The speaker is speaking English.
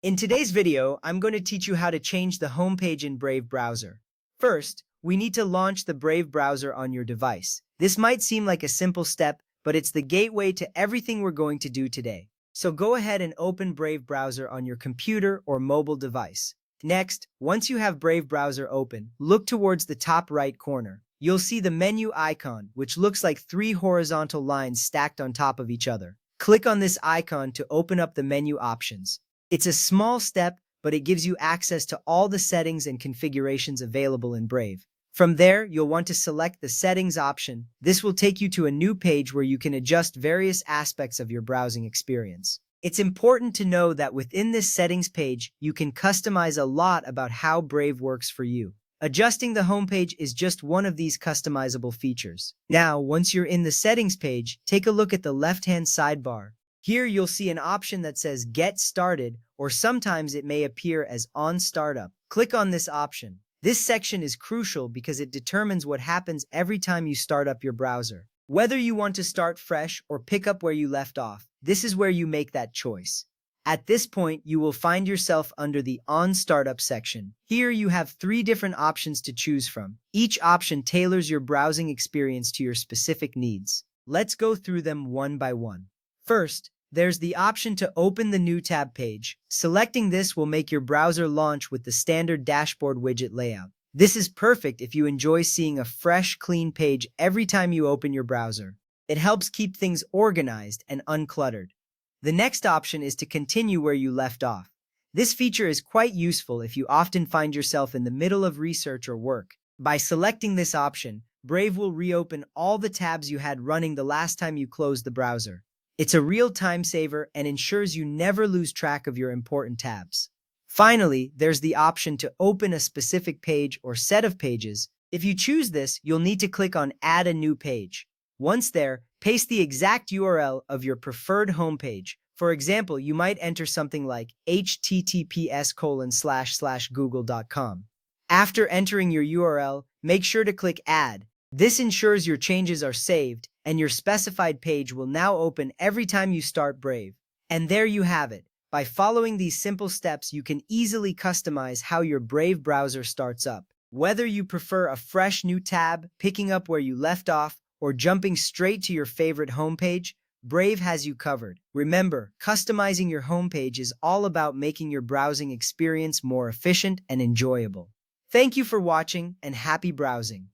In today's video, I'm going to teach you how to change the homepage in Brave browser. First, we need to launch the Brave browser on your device. This might seem like a simple step, but it's the gateway to everything we're going to do today. So go ahead and open Brave browser on your computer or mobile device. Next, once you have Brave browser open, look towards the top right corner. You'll see the menu icon, which looks like three horizontal lines stacked on top of each other. Click on this icon to open up the menu options. It's a small step, but it gives you access to all the settings and configurations available in Brave. From there, you'll want to select the Settings option. This will take you to a new page where you can adjust various aspects of your browsing experience. It's important to know that within this Settings page, you can customize a lot about how Brave works for you. Adjusting the homepage is just one of these customizable features. Now, once you're in the Settings page, take a look at the left-hand sidebar. Here you'll see an option that says Get Started, or sometimes it may appear as On Startup. Click on this option. This section is crucial because it determines what happens every time you start up your browser. Whether you want to start fresh or pick up where you left off, this is where you make that choice. At this point, you will find yourself under the On Startup section. Here you have three different options to choose from. Each option tailors your browsing experience to your specific needs. Let's go through them one by one. First, there's the option to open the new tab page. Selecting this will make your browser launch with the standard dashboard widget layout. This is perfect if you enjoy seeing a fresh, clean page every time you open your browser. It helps keep things organized and uncluttered. The next option is to continue where you left off. This feature is quite useful if you often find yourself in the middle of research or work. By selecting this option, Brave will reopen all the tabs you had running the last time you closed the browser. It's a real time saver and ensures you never lose track of your important tabs. Finally, there's the option to open a specific page or set of pages. If you choose this, you'll need to click on Add a new page. Once there, paste the exact URL of your preferred homepage. For example, you might enter something like https://google.com. After entering your URL, make sure to click Add. This ensures your changes are saved, and your specified page will now open every time you start Brave. And there you have it. By following these simple steps, you can easily customize how your Brave browser starts up. Whether you prefer a fresh new tab, picking up where you left off, or jumping straight to your favorite homepage, Brave has you covered. Remember, customizing your homepage is all about making your browsing experience more efficient and enjoyable. Thank you for watching, and happy browsing.